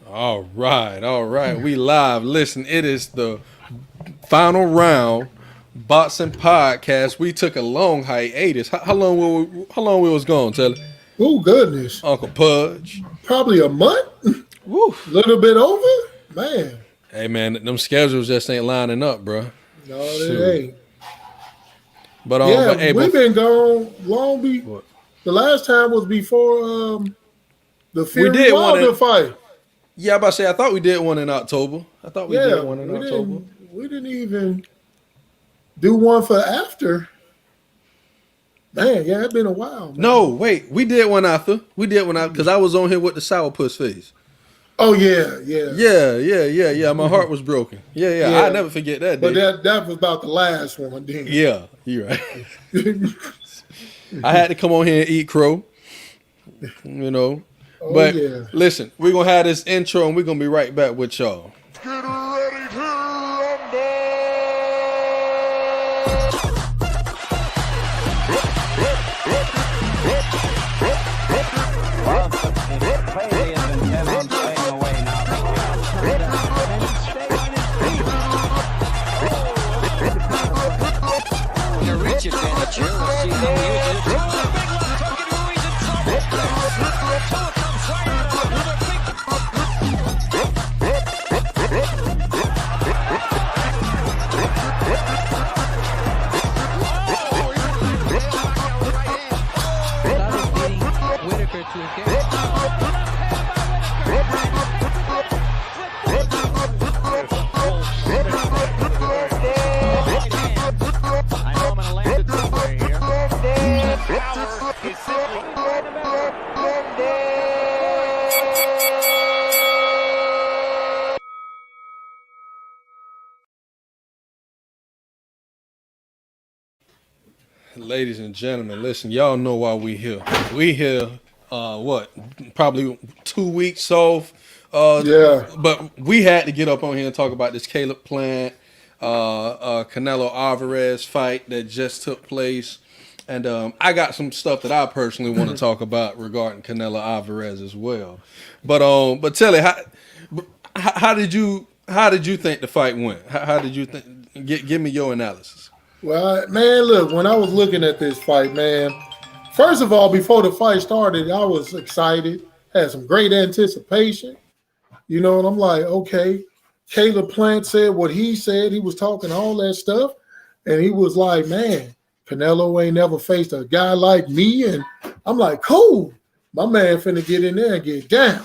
All right, all right. We live. Listen, it is the final round boxing podcast. We took a long hiatus. How long we was gone, Telly? Oh goodness, Uncle Pudge. probably a month, Woo. little bit over, man. Hey man, them schedules just ain't lining up, bro. No, it Shoot. ain't. But Yeah, hey, we've been gone long. what? The last time was before the We Fury did one Wilder in. fight. Yeah, I about to say I thought we did one in October. I thought we did Yeah, one in we October. didn't. We didn't even do one for after. Man, yeah, it's been a while, No, man. wait, we did one after. We did one after because I was on here with the sourpuss face. Oh yeah, yeah, Yeah. My heart was broken. Yeah. I yeah. never forget that But day. that was about the last one. Then. Yeah, you're right. I had to come on here and eat crow, you know. Oh But yeah. listen, we're gonna have this intro and we're gonna be right back with y'all. Get ready to rumble! Well, it's clearly has been 10 months fading away now. Stay on his feet. To reach advantage here. We'll see him use it. Big left hook and Ruiz in trouble. Tua comes right out of it with a big Started beating Whitaker to a get. right hand. I know I'm going to land it somewhere here. Power is simply Ladies and gentlemen, listen, y'all know why we here. We here, what? Probably 2 weeks off. Yeah. But we had to get up on here and talk about this Caleb Plant, Canelo Alvarez fight that just took place. And I got some stuff that I personally want to talk about regarding Canelo Alvarez as well. But Telly, how did you think the fight went? How did you think? Give me your analysis. Well, man, look, when I was looking at this fight, man, first of all, before the fight started, I was excited, had some great anticipation, and I'm like, okay, Caleb Plant said what he said. He was talking all that stuff, and he was like, man, Canelo ain't never faced a guy like me, and I'm like, cool, my man finna get in there and get down,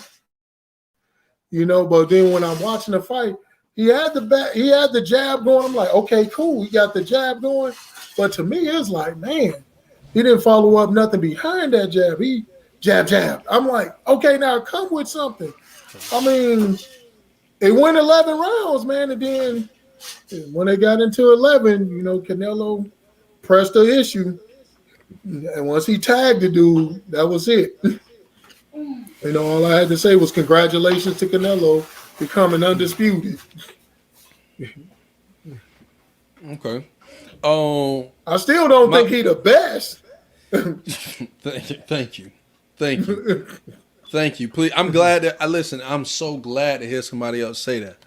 but then when I'm watching the fight, he had the jab going. I'm like, okay, cool. He got the jab going. But to me, it's like, man, he didn't follow up nothing behind that jab. He jab. I'm like, okay, now come with something. I mean, it went 11 rounds, man. And then when they got into 11, Canelo pressed the issue. And once he tagged the dude, that was it. All I had to say was congratulations to Canelo becoming undisputed. Okay. I still don't think he the best. Thank you. Please, I'm glad that listen. I'm so glad to hear somebody else say that.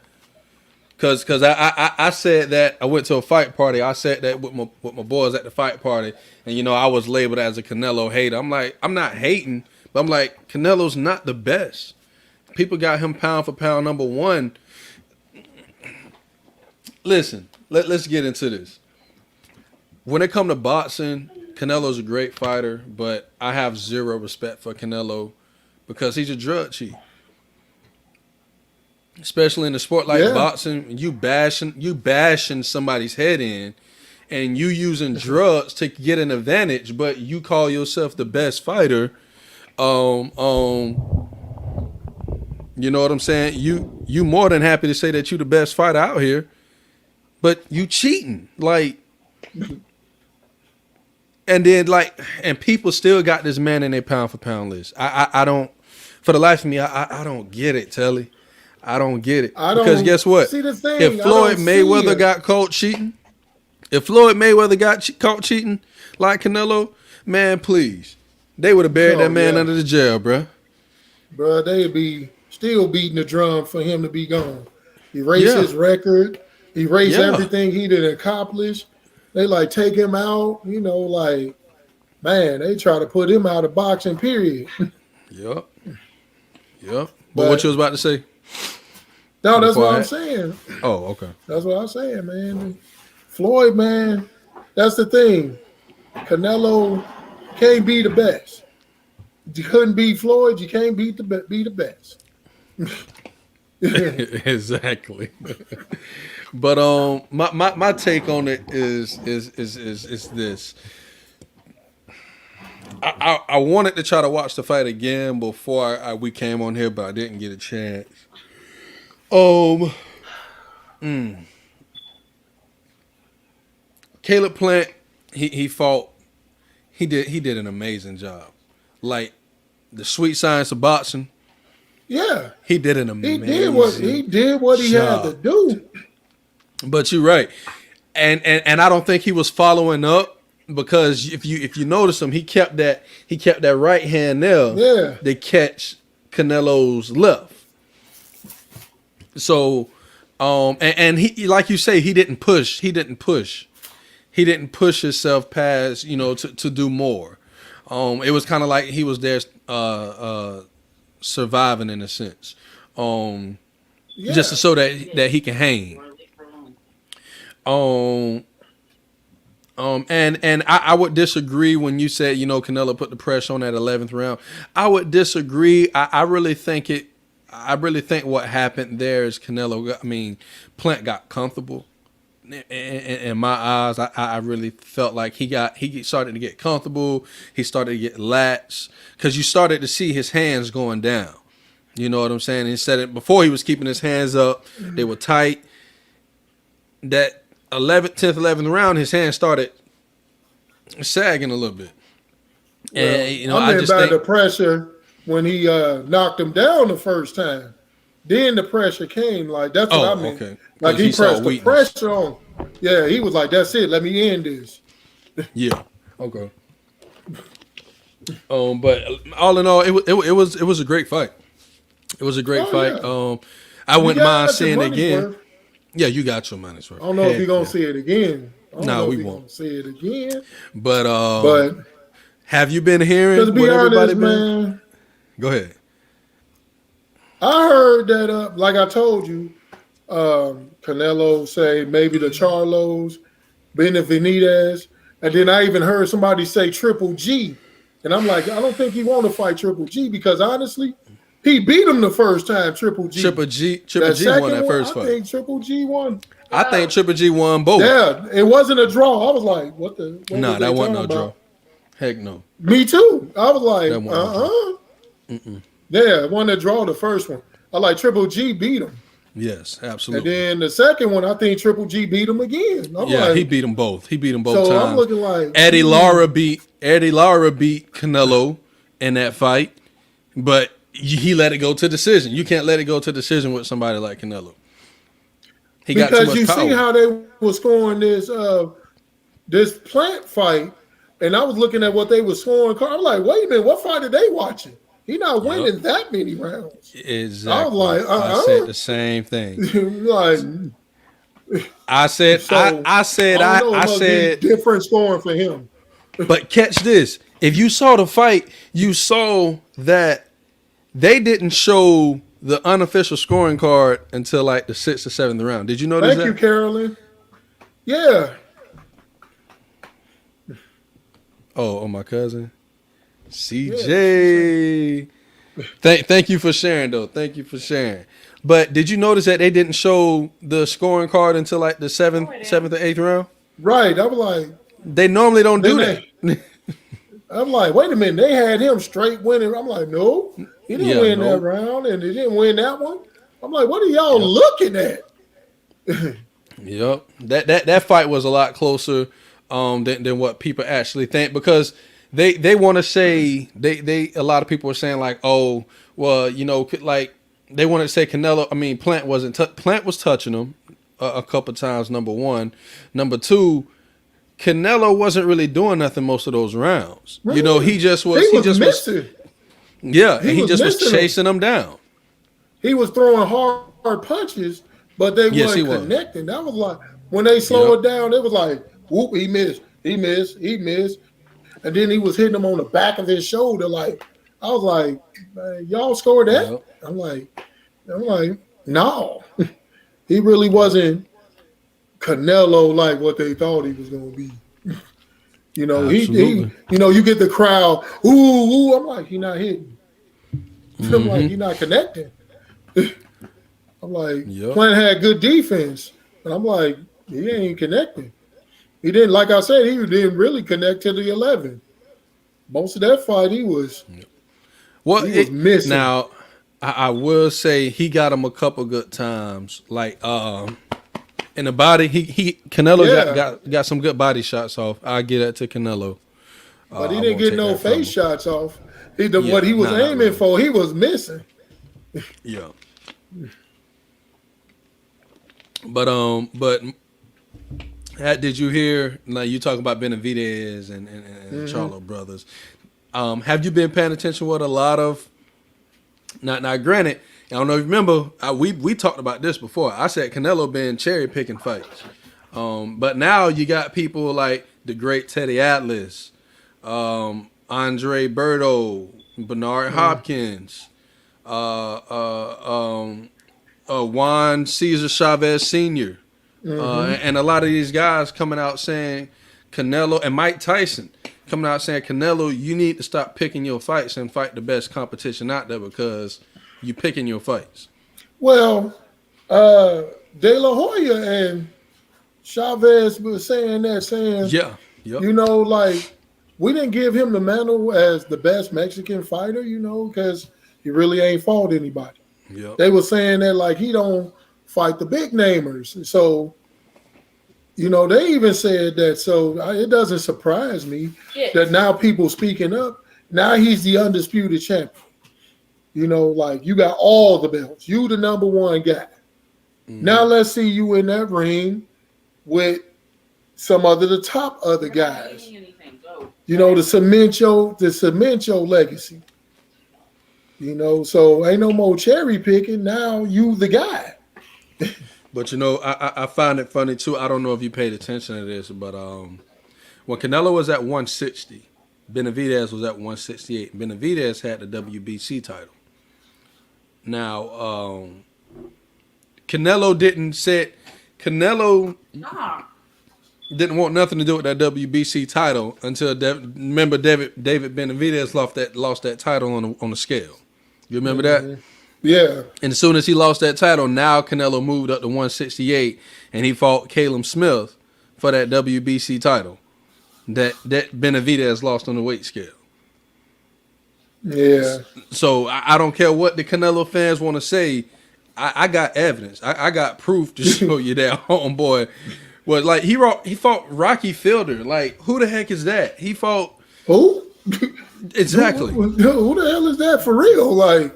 Cause I said that I went to a fight party. I said that with my boys at the fight party, and I was labeled as a Canelo hater. I'm like, I'm not hating, but I'm like, Canelo's not the best. People got him pound for pound number one. Listen, let's get into this. When it comes to boxing, Canelo's a great fighter, but I have zero respect for Canelo because he's a drug cheat. Especially in a sport like boxing, you bashing somebody's head in, and you using drugs to get an advantage, but you call yourself the best fighter. You know what I'm saying? You more than happy to say that you the best fighter out here, but you cheating. Like, and then and people still got this man in their pound for pound list. I don't, for the life of me, I don't get it, Telly. I don't get it. Because guess what? See the thing, if Floyd Mayweather got caught cheating, caught cheating like Canelo, man, please, they would have buried that man under the jail, bruh. Bruh, they'd be still beating the drum for him to be gone. Erase Yeah. his record, erase Yeah. everything he did accomplish. They like take him out, like man, they try to put him out of boxing, period. Yep. Yep. But what But you was about to say? no, that's Before what I- I'm saying. Oh, okay. That's what I'm saying, man. Floyd, man, that's the thing. Canelo can't be the best. You couldn't beat Floyd. You can't be the best. Exactly. But my take on it is this. I wanted to try to watch the fight again before we came on here, but I didn't get a chance. Caleb Plant, he fought. He did an amazing job. Like the sweet science of boxing. Yeah, He did an he amazing. did what he had to do. But you're right, and I don't think he was following up because if you notice him, he kept that right hand there Yeah. to catch Canelo's left. So, and he, like you say, he didn't push himself past to do more. It was kind of like he was there surviving in a sense, Yeah. just to show that he can hang. And I would disagree when you said, Canelo put the pressure on that 11th round. I would disagree. I really think what happened there is Plant got comfortable. In my eyes, I really felt like he started to get comfortable. He started to get lax because you started to see his hands going down. You know what I'm saying? Before he was keeping his hands up, they were tight. That 10th, 11th round, his hands started sagging a little bit. And I I just about think the pressure when he knocked him down the first time. Then the pressure came. Like that's what I meant. Okay. Like 'Cause he he saw pressed the weakness. pressure on. Yeah, he was like, "That's it. Let me end this." Yeah. Okay. But all in all, it was a great fight. It was a great Oh, fight. yeah. I wouldn't You got mind your seeing it money's again. worth. Yeah, you got your money's worth. I don't know if Heck you're gonna yeah. see it again. I don't Nah, know we if you're won't. gonna see it again. But But have you been hearing to be what everybody honest, been? man, Go ahead. I heard that. Like I told you, Canelo say maybe the Charlos, Benavidez, and then I even heard somebody say Triple G, and I'm like, I don't think he want to fight Triple G because honestly, he beat him the first time. Triple G Triple G That won second that one, first I fight. think Triple G won. I think Triple G won both. Yeah, it wasn't a draw. I was like, what the? What Nah, was they that wasn't talking no draw. about? Heck no. Me too. I was like, That wasn't no Yeah, one that draw the first one. I like Triple G beat him. Yes, And absolutely. then the second one, I think Triple G beat him again. I'm Yeah, like, he beat them both. He beat them both so times. I'm looking like Eddie Lara beat Canelo in that fight, but he let it go to decision. You can't let it go to decision with somebody like Canelo. He got too because much you power. see how they were scoring this Plant fight, and I was looking at what they were scoring. I'm like, wait a minute, what fight are they watching? He not winning that many rounds. Exactly. I was like, I said the same thing. Like, I said, so, I said, don't know, it must be said, different scoring for him. but catch this. If you saw the fight, you saw that they didn't show the unofficial scoring card until like the 6th or 7th round. Did you notice Thank you, that? Carolyn. Yeah. Oh, my cousin. CJ. Thank you for sharing, though. Thank you for sharing. But did you notice that they didn't show the scoring card until like the 7th or 8th round? Right. I was like, They normally don't do that. I'm like, wait a minute, they had him straight winning. I'm like, no, he didn't win that round, and he didn't win that one. I'm like, what are y'all looking at? Yep. That fight was a lot closer than what people actually think, because they want to say a lot of people are saying like, oh, well, like they want to say Plant Plant was touching him a couple times, number one. Number two, Canelo wasn't really doing nothing most of those rounds. Really? He just was He just missing. yeah, and he was just was missing him. chasing them down. he was throwing hard punches, but they Yes, he wasn't was. connecting. That was like when they slow Yep. it down, it was like whoop, he missed, and then he was hitting him on the back of his shoulder. Like I was like, man, y'all scored that? Yep. I'm like, no, he really Yep. wasn't Canelo like what they thought he was going to be. He Absolutely. you get the crowd, ooh, ooh. I'm like, he not hitting. I'm like, Mm-hmm. he not connecting. I'm like, Yep. Plant had good defense, but I'm like, he ain't connecting. He didn't, like I said, he didn't really connect to the 11. Most of that fight, he was Well, missing. now I will say he got him a couple good times. Like in the body, he Canelo Yeah, got some good body shots off. I get that to Canelo. but he I didn't won't get take no that from face him. shots off. What Yeah, he was nah, not aiming really. for, he was missing. Yeah. But did you hear? Like you talk about Benavidez and Charlo brothers. Have you been paying attention what a lot of? Now, granted, I don't know if you remember. We talked about this before. I said Canelo been cherry picking fights. But now you got people like the great Teddy Atlas, Andre Berto, Bernard Hopkins, Juan Cesar Chavez Sr., and a lot of these guys coming out saying Canelo and Mike Tyson coming out saying Canelo, you need to stop picking your fights and fight the best competition out there because you picking your fights. Well, De La Hoya and Chavez was saying, Yeah. Yep. like we didn't give him the mantle as the best Mexican fighter, because he really ain't fought anybody. Yep. They were saying that like he don't fight the big namers. So, they even said that. So it doesn't surprise me that now people speaking up. Now he's the undisputed champion. Like you got all the belts. You the number one guy. Now let's see you in that ring with some other the top other guys. To cement your legacy. So ain't no more cherry picking. Now you the guy. But I find it funny too. I don't know if you paid attention to this, but when Canelo was at 160, Benavidez was at 168. Benavidez had the WBC title. Now, Canelo didn't want nothing to do with that WBC title until remember David Benavidez lost that title on the scale. You remember that? Yeah. And as soon as he lost that title, now Canelo moved up to 168 and he fought Caleb Smith for that WBC title that Benavidez lost on the weight scale. Yeah. So I don't care what the Canelo fans want to say. I got evidence. I got proof to show you that homeboy was like he fought Rocky Fielder. Like who the heck is that? He fought Who? exactly. Who the hell is that for real? Like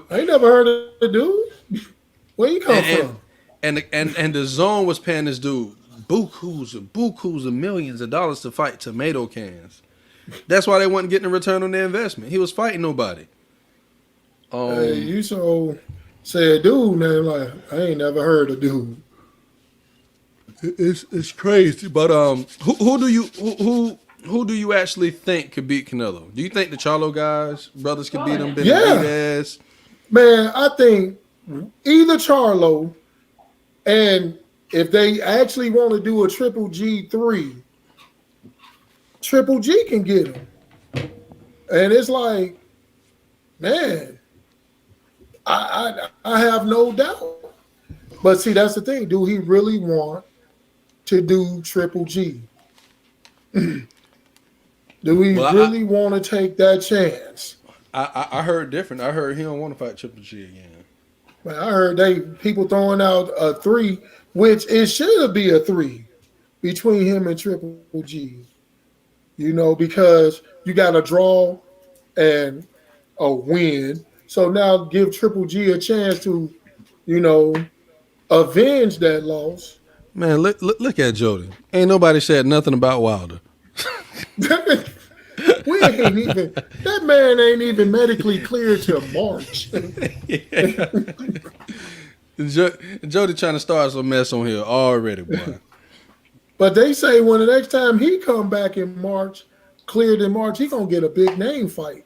I ain't never heard of the dude. Where you come from? And the zone was paying this dude bukus of millions of dollars to fight tomato cans. That's why they wasn't getting a return on their investment. He was fighting nobody. Hey, you so said dude, man. Like I ain't never heard of dude. It's crazy, but who do you actually think could beat Canelo? Do you think the Charlo brothers could beat him? Benavidez? Man, I think either Charlo, and if they actually want to do a Triple G3, Triple G can get him. And it's like, man, I have no doubt. But see, that's the thing. Do he really want to do Triple G? Do we really want to take that chance? I heard different. I heard he don't want to fight Triple G again. Man, I heard people throwing out a 3, which it should be a 3 between him and Triple G. Because you got a draw and a win. So now give Triple G a chance to, avenge that loss. Man, look at Jody. Ain't nobody said nothing about Wilder. We ain't even that man ain't even medically cleared to march. Jody trying to start some mess on here already, boy. But they say when the next time he come back in March, cleared in March, he gonna get a big name fight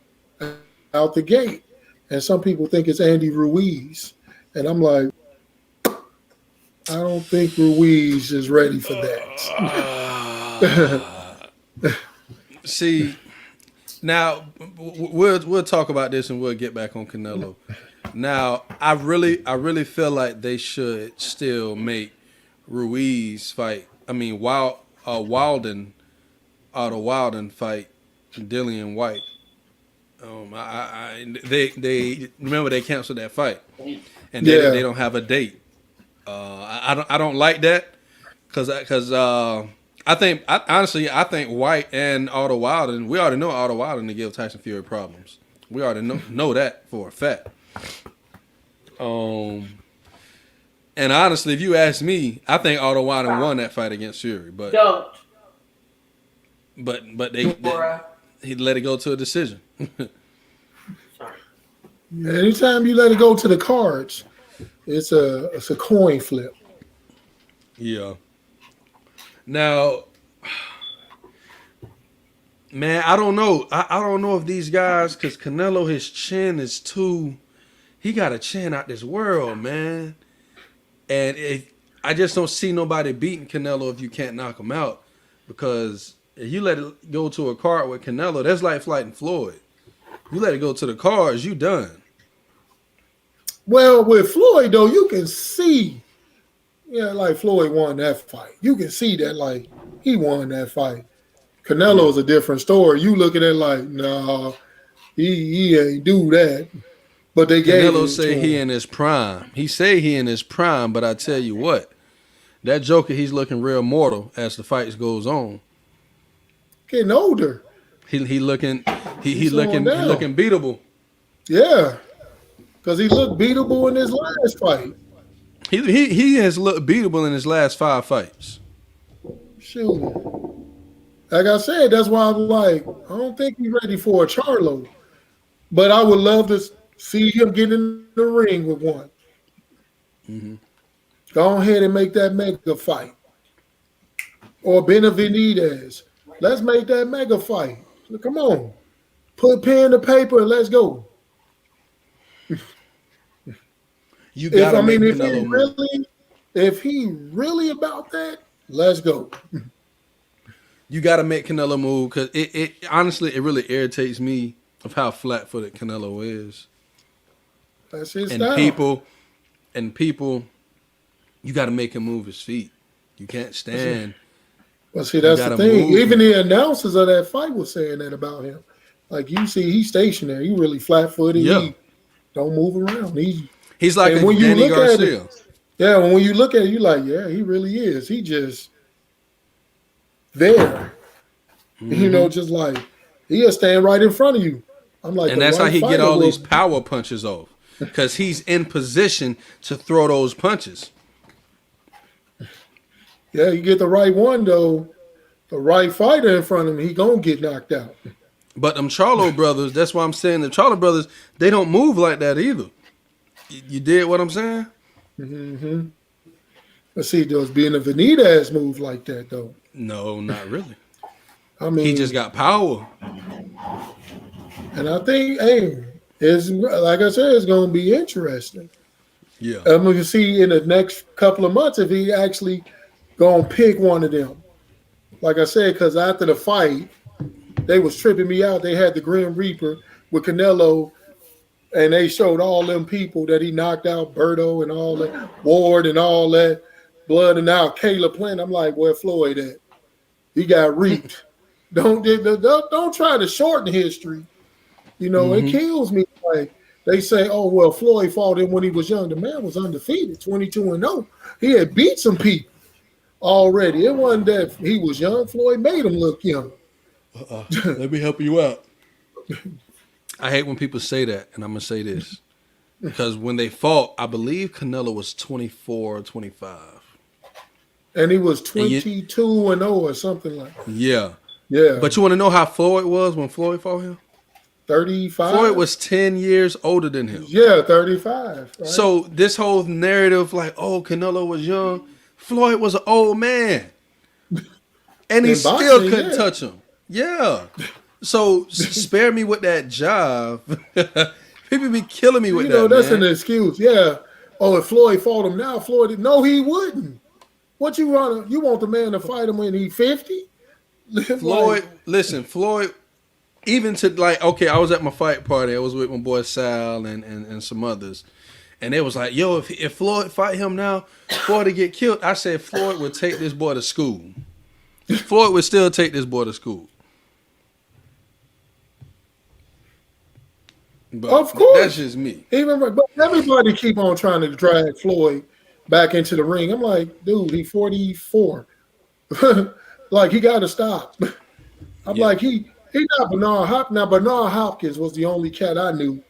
out the gate. And some people think it's Andy Ruiz. And I'm like, I don't think Ruiz is ready for that. See, now we'll talk about this and we'll get back on Canelo. Now, I really feel like they should still make Ruiz fight. I mean, Wilden fight Dillian White. They remember they canceled that fight, and they don't have a date. I don't like that because I think White and Otto Wilden, we already know Otto Wilden to give Tyson Fury problems. We already know that for a fact. And honestly, if you ask me, I think Otto Wilden won that fight against Fury, but he let it go to a decision. Anytime you let it go to the cards, it's a coin flip. Yeah. Now, man, I don't know. I don't know if these guys, because Canelo, his chin is too. He got a chin out this world, man. And I just don't see nobody beating Canelo if you can't knock him out. Because if you let it go to a card with Canelo, that's like fighting Floyd. You let it go to the cards, you done. Well, with Floyd, though, you can see, like Floyd won that fight. You can see that, like, he won that fight. Canelo's a different story. You look at it like, nah, he ain't do that. But they gave Canelo say he in his prime. He say he in his prime, but I tell you what, that Joker, he's looking real mortal as the fights goes on. Getting older. He looking beatable. Yeah, because he looked beatable in his last fight. He has looked beatable in his last 5 fights. Shoot. Like I said, that's why I'm like, I don't think he's ready for a Charlo. But I would love to see him get in the ring with one. Mm-hmm. Go ahead and make that mega fight. Or Benavidez. Let's make that mega fight. Come on. Put pen to paper and let's go. You gotta make Canelo move. If he really about that, let's go. You gotta make Canelo move because it honestly it really irritates me of how flat-footed Canelo is. That's his and style. people, you got to make him move his feet. You can't stand. Well, see, that's the thing. Move. Even the announcers of that fight was saying that about him. Like, you see, he's stationary. He really flat-footed. Yeah. He don't move around. He's like a Danny Garcia. When you look at it, you're like, yeah, he really is. He just there. Mm-hmm. Just like he'll stand right in front of you. I'm like, and that's how he get all these power punches off. Because he's in position to throw those punches. Yeah, you get the right one, though. The right fighter in front of him, he going to get knocked out. But them Charlo brothers, that's why I'm saying the Charlo brothers, they don't move like that either. You did what I'm saying? Mm-hmm. But see, does Benavidez move like that, though? No, not really. I mean, he just got power. And I think, it's like I said, it's going to be interesting. Yeah. I'm going to see in the next couple of months if he actually going to pick one of them. Like I said, because after the fight, they was tripping me out. They had the Grim Reaper with Canelo, and they showed all them people that he knocked out, Berto and all that, Ward and all that, Blood and now Caleb Plant. I'm like, where Floyd at? He got reaped. Don't try to shorten history. It kills me. Like they say, oh, well, Floyd fought him when he was young. The man was undefeated, 22-0. He had beat some people already. It wasn't that he was young. Floyd made him look young. Let me help you out. I hate when people say that, and I'm going to say this. Because when they fought, I believe Canelo was 24 or 25. And he was 22-0 or something like that. Yeah. Yeah, But you want to know how Floyd was when Floyd fought him? 35. Floyd was 10 years older than him. Yeah, 35. Right. So this whole narrative, like, oh, Canelo was young, Floyd was an old man, and he In still boxing, couldn't yeah. touch him. Yeah. So spare me with that job. People be killing me with that, That's an man. excuse. Yeah. Oh, if Floyd fought him now, Floyd, no, he wouldn't. What you want? You want the man to fight him when he's 50? Floyd, listen, Floyd, even to like, okay, I was at my fight party. I was with my boy Sal and some others. And they was like, yo, if Floyd fight him now, Floyd to get killed. I said Floyd would take this boy to school. Floyd would still take this boy to school. But Of course. that's just me. But everybody keep on trying to drag Floyd back into the ring. I'm like, dude, he's 44. Like, he got to stop. I'm Yeah. like, he not Bernard Hopkins. Now, Bernard Hopkins was the only cat I knew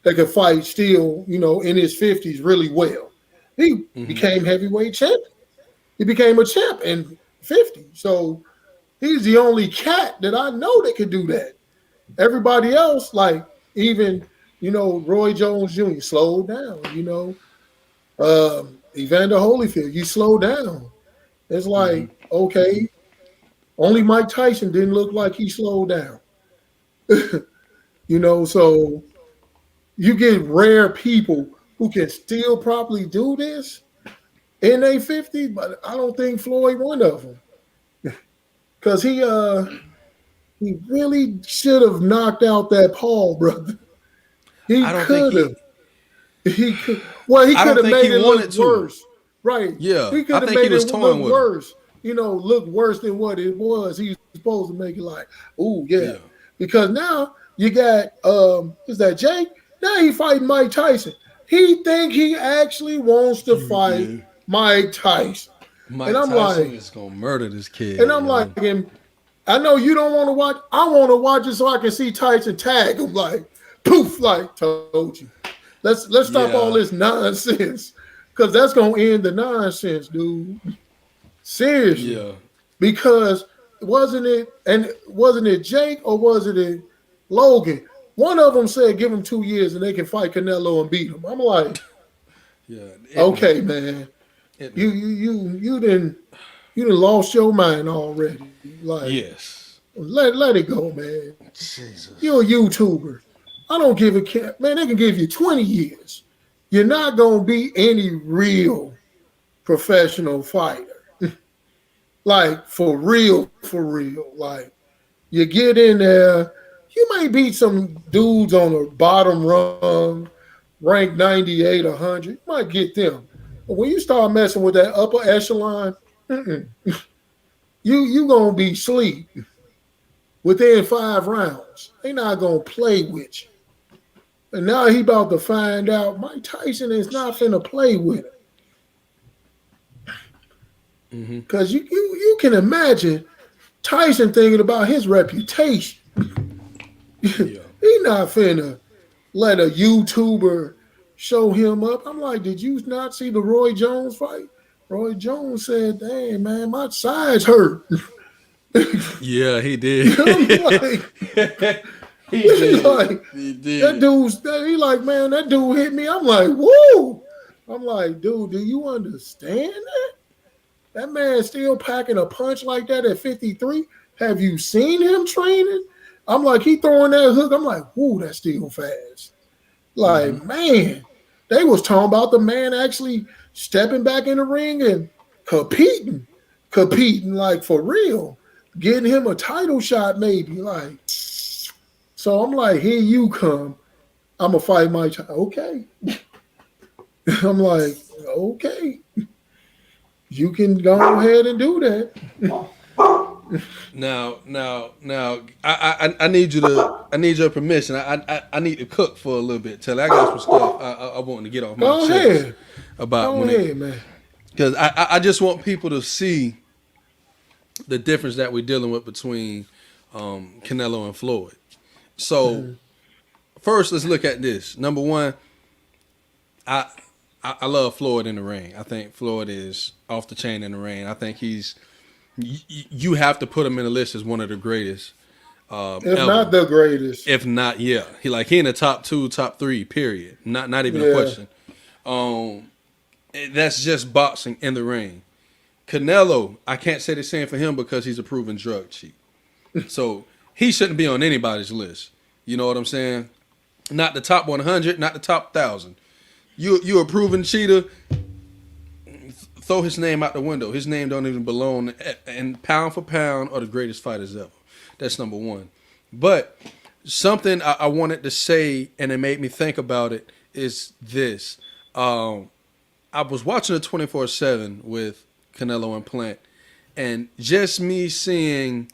that could fight still, in his 50s really well. He became heavyweight champion. He became a champ in 50. So he's the only cat that I know that could do that. Everybody else, like even, Roy Jones Jr., slowed down, Evander Holyfield, you slow down. It's like, okay, only Mike Tyson didn't look like he slowed down. So you get rare people who can still probably do this in their 50s, but I don't think Floyd one of them. Because he really should have knocked out that Paul brother. He I don't could think have. He could. Well, he I could don't have think made he it wanted look to. worse. Right. Yeah, He I could have think he made was it toying look with him. worse. Look worse than what it was. He's supposed to make it like, oh yeah. Yeah. Because now you got is that Jake? Now he fighting Mike Tyson. He think he actually wants to fight Mike Tyson. Mike And I'm Tyson like- is gonna murder this kid. And I'm yo. like, I know you don't want to watch. I want to watch it so I can see Tyson tag him like, poof, like told you. Let's stop Yeah. all this nonsense, because that's gonna end the nonsense, dude. Seriously, yeah, because wasn't it Jake or was it Logan? One of them said give him 2 years and they can fight Canelo and beat him. I'm like, yeah. okay, man, you didn't lost your mind already. Like, Yes. let it go, man. Jesus. You're a YouTuber. I don't give a care. Man, they can give you 20 years. You're not going to be any real professional fighter. Like, for real. Like, you get in there, you may beat some dudes on the bottom rung, ranked 98, 100. You might get them. But when you start messing with that upper echelon, you going to be asleep within 5 rounds. They not going to play with you. And now he about to find out Mike Tyson is not finna play with him. Because you can imagine Tyson thinking about his reputation. Yeah. He not finna let a YouTuber show him up. I'm like, did you not see the Roy Jones fight? Roy Jones said, dang, man, my sides hurt. Yeah, he did. I'm like, he did. like, He did. he like, man, that dude hit me. I'm like, woo. I'm like, dude, do you understand that? That man still packing a punch like that at 53. Have you seen him training? I'm like, he throwing that hook. I'm like, woo, that's still fast. Like, man, they was talking about the man actually stepping back in the ring and competing like for real, getting him a title shot maybe. Like, so I'm like, here you come. I'm gonna fight Mike. Okay. I'm like, okay. You can go ahead and do that. Now, I need your permission. I need to cook for a little bit till I got some stuff I want to get off my Go chest ahead. about Go ahead, man. because I just want people to see the difference that we're dealing with between Canelo and Floyd. So first, let's look at this. Number one, I love Floyd in the ring. I think Floyd is off the chain in the ring. I think he's You have to put him in the list as one of the greatest if ever. not the greatest. If not, yeah, he in the top two, top three. Period. Not even a Yeah, question. Um, that's just boxing in the ring. Canelo, I can't say the same for him because he's a proven drug cheat. So he shouldn't be on anybody's list. You know what I'm saying? Not the top 100, not the top 1,000. You a proven cheater. Throw his name out the window. His name don't even belong. And pound for pound, are the greatest fighters ever. That's number one. But something I wanted to say, and it made me think about it, is this. I was watching the 24/7 with Canelo and Plant, and just me seeing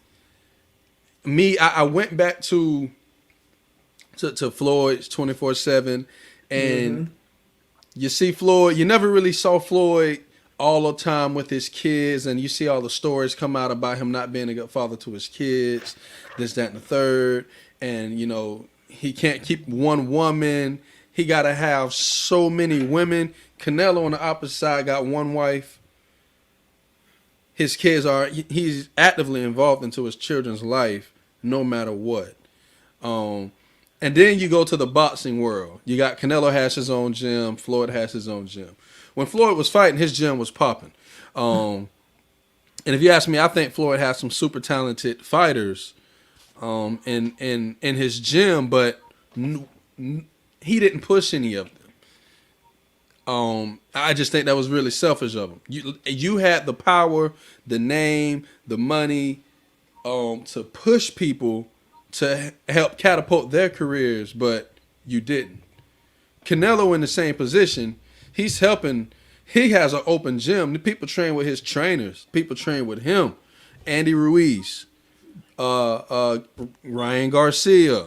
me. I went back to Floyd's 24/7, and you see Floyd. You never really saw Floyd all the time with his kids, and you see all the stories come out about him not being a good father to his kids, this, that, and the third, and he can't keep one woman. He got to have so many women. Canelo on the opposite side got one wife. His kids he's actively involved into his children's life no matter what. And then you go to the boxing world. You got Canelo has his own gym. Floyd has his own gym. When Floyd was fighting, his gym was popping. And if you ask me, I think Floyd has some super talented fighters in his gym, but he didn't push any of them. I just think that was really selfish of him. You had the power, the name, the money to push people to help catapult their careers, but you didn't. Canelo in the same position. He's helping. He has an open gym. The people train with his trainers. People train with him. Andy Ruiz, Ryan Garcia,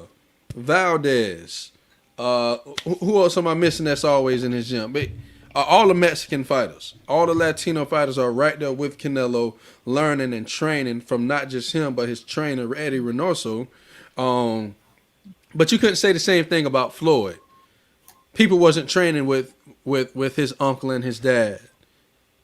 Valdez. Who else am I missing that's always in his gym? But all the Mexican fighters, all the Latino fighters are right there with Canelo, learning and training from not just him, but his trainer, Eddie Reynoso. But you couldn't say the same thing about Floyd. People wasn't training with his uncle and his dad.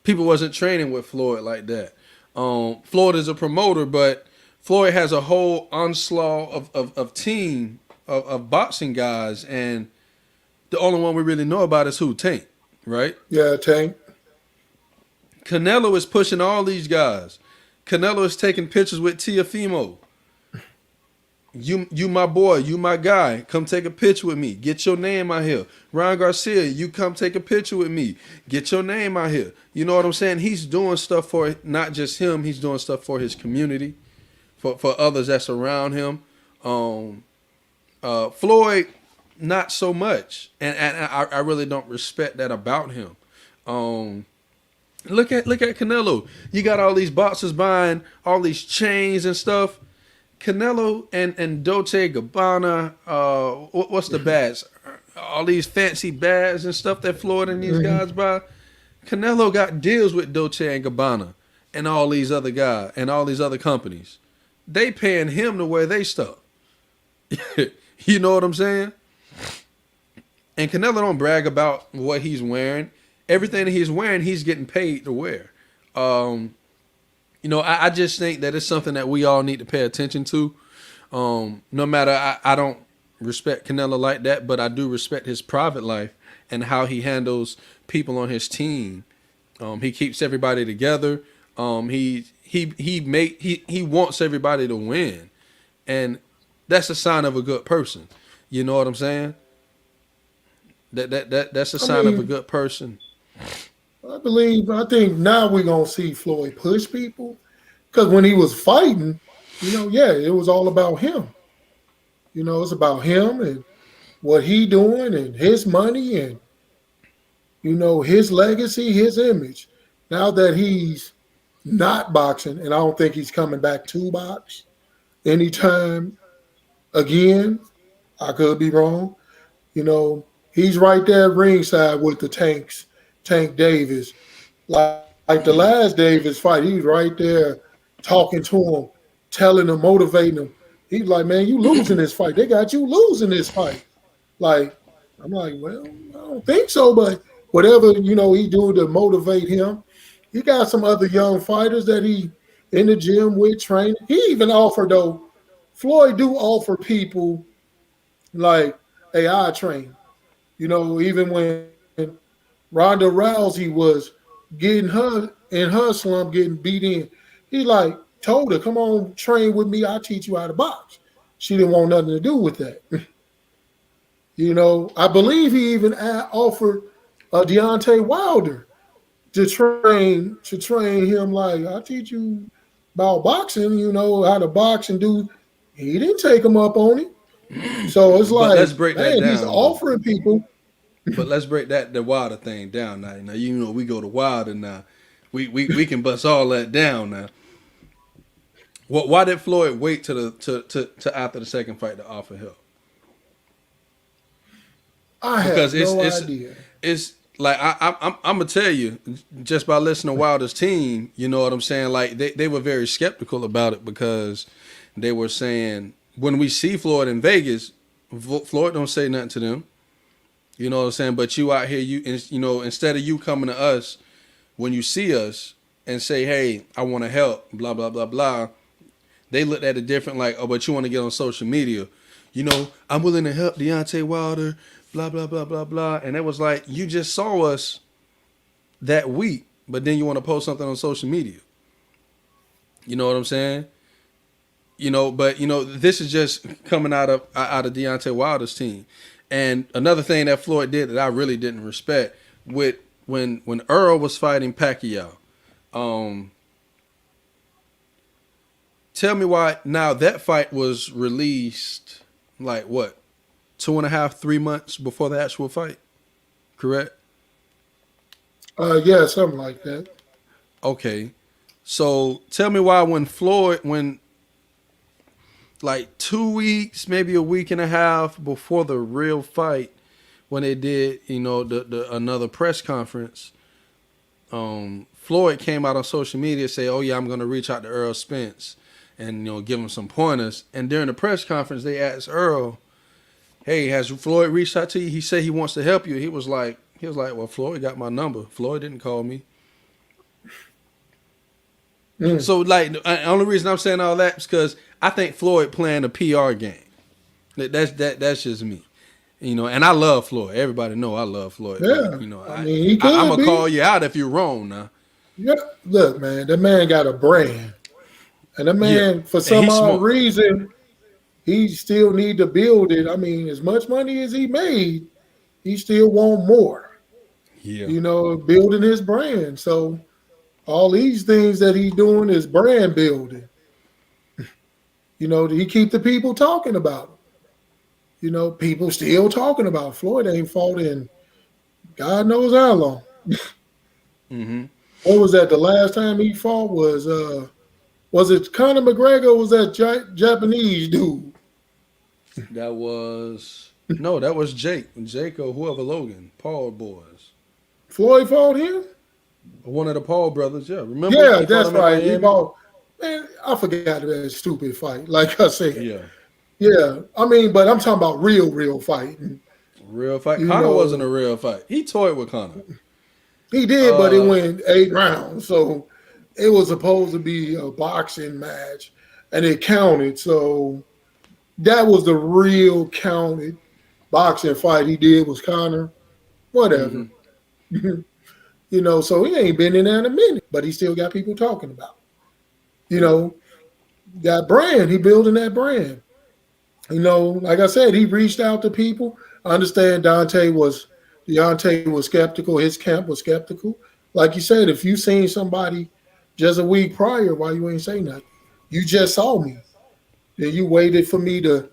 People wasn't training with Floyd like that. Floyd is a promoter, but Floyd has a whole onslaught of team of boxing guys, and the only one we really know about is who? Tank, right? yeah, Tank. Canelo is pushing all these guys. Canelo is taking pictures with Tiafimo. You my boy, you my guy. Come take a picture with me. Get your name out here. Ryan Garcia, you come take a picture with me. Get your name out here. You know what I'm saying? He's doing stuff for not just him. He's doing stuff for his community, for others that's around him. Floyd, not so much, and I really don't respect that about him. Look at Canelo. You got all these boxers buying all these chains and stuff. Canelo and Dolce Gabbana, what's the bags? All these fancy bags and stuff that Floyd and these guys buy. Canelo got deals with Dolce and Gabbana and all these other guys and all these other companies. They paying him to wear their stuff. You know what I'm saying? And Canelo don't brag about what he's wearing. Everything that he's wearing, he's getting paid to wear. I just think that it's something that we all need to pay attention to. No matter, I don't respect Canelo like that, but I do respect his private life and how he handles people on his team. He keeps everybody together. He wants everybody to win, and that's a sign of a good person. You know what I'm saying? That's a sign of a good person. I think now we're going to see Floyd push people. Because when he was fighting, it was all about him. It's about him and what he doing and his money and, his legacy, his image. Now that he's not boxing, and I don't think he's coming back to box anytime again, I could be wrong. He's right there ringside with the Tank Davis. Like the last Davis fight, he was right there talking to him, telling him, motivating him. He's like, man, you losing this fight. They got you losing this fight. Like, I'm like, well, I don't think so, but whatever, he do to motivate him. He got some other young fighters that he in the gym with training. He even offered though. Floyd do offer people like, "Hey, I train." Even when Ronda Rousey was getting her in her slump, getting beat in, he like told her, "Come on, train with me. I'll teach you how to box." She didn't want nothing to do with that. I believe he even offered Deontay Wilder to train him like, "I'll teach you about boxing, how to box and do." He didn't take him up on it. So it's But let's like, break that man, he's down though. offering people. But let's break the Wilder thing down now. Now we go to Wilder now. We can bust all that down now. Why did Floyd wait to after the second fight to offer help? I Because have no idea. it's like I'm gonna tell you just by listening to Wilder's team, you know what I'm saying? Like they were very skeptical about it because they were saying when we see Floyd in Vegas, Floyd don't say nothing to them. You know what I'm saying? But you out here, instead of you coming to us when you see us and say, "Hey, I want to help," blah blah blah blah. They looked at it different, like, "Oh, but you want to get on social media." I'm willing to help Deontay Wilder, blah, blah, blah, blah, blah. And it was like, you just saw us that week, but then you want to post something on social media. You know what I'm saying? But this is just coming out of Deontay Wilder's team. And another thing that Floyd did that I really didn't respect with when Earl was fighting Pacquiao, tell me why now that fight was released like what, 2.5, 3 months before the actual fight, correct? Yeah, something like that. Okay. So tell me why when like 2 weeks, maybe a week and a half before the real fight, when they did, the another press conference, Floyd came out on social media and say, "Oh yeah, I'm gonna reach out to Earl Spence and give him some pointers." And during the press conference, they asked Earl, "Hey, has Floyd reached out to you? He said he wants to help you." He was like, "Well, Floyd got my number. Floyd didn't call me." So, like, the only reason I'm saying all that is because I think Floyd playing a PR game. That's just me, And I love Floyd. Everybody know I love Floyd. Yeah, But, I mean, he I'm could gonna be. call you out if you're wrong now. Yeah, look, man, that man got a brand, and the Yeah, man, for and some he's odd smart. reason, he still need to build it. I mean, as much money as he made, he still want more. Yeah, Building his brand. So all these things that he's doing is brand building. He keep the people talking about him. People still talking about Floyd ain't fought in God knows how long. hmm What was that? The last time he fought was it Conor McGregor? Or was that Japanese dude? that was no, that was Jake or whoever Logan, Paul boys, Floyd fought him? one of the Paul brothers. Yeah, remember Yeah, he fought that's him in right. He Miami. fought. Man, I forgot that stupid fight. Like I said, Yeah, yeah. I mean, but I'm talking about real fighting. real fight. You Connor wasn't know, a real fight. He toyed with Connor. he did, but it Uh, went 8 rounds, so it was supposed to be a boxing match, and it counted. So that was the real counted boxing fight he did was Connor. hmm Whatever. So he ain't been in there in a minute, but he still got people talking about it. That brand, he building that brand. Like I said, he reached out to people. I understand Deontay was skeptical. His camp was skeptical. Like you said, if you seen somebody just a week prior, why you ain't say nothing? You just saw me. Then you waited for me to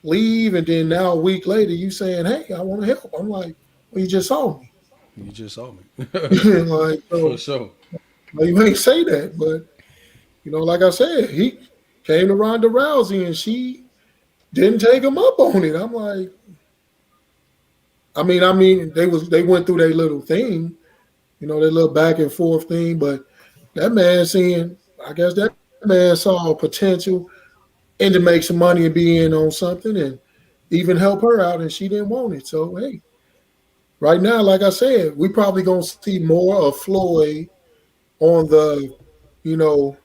leave, and then now a week later you saying, "Hey, I want to help." I'm like, "Well, you just saw me." You just saw me. Like, For so sure. well, you ain't say that, but like I said, he came to Ronda Rousey and she didn't take him up on it. I'm like, I mean, they went through their little thing, their little back and forth thing, but that man I guess that man saw potential and to make some money and be in on something and even help her out, and she didn't want it. So hey, right now, like I said, we probably gonna see more of Floyd on the, you know,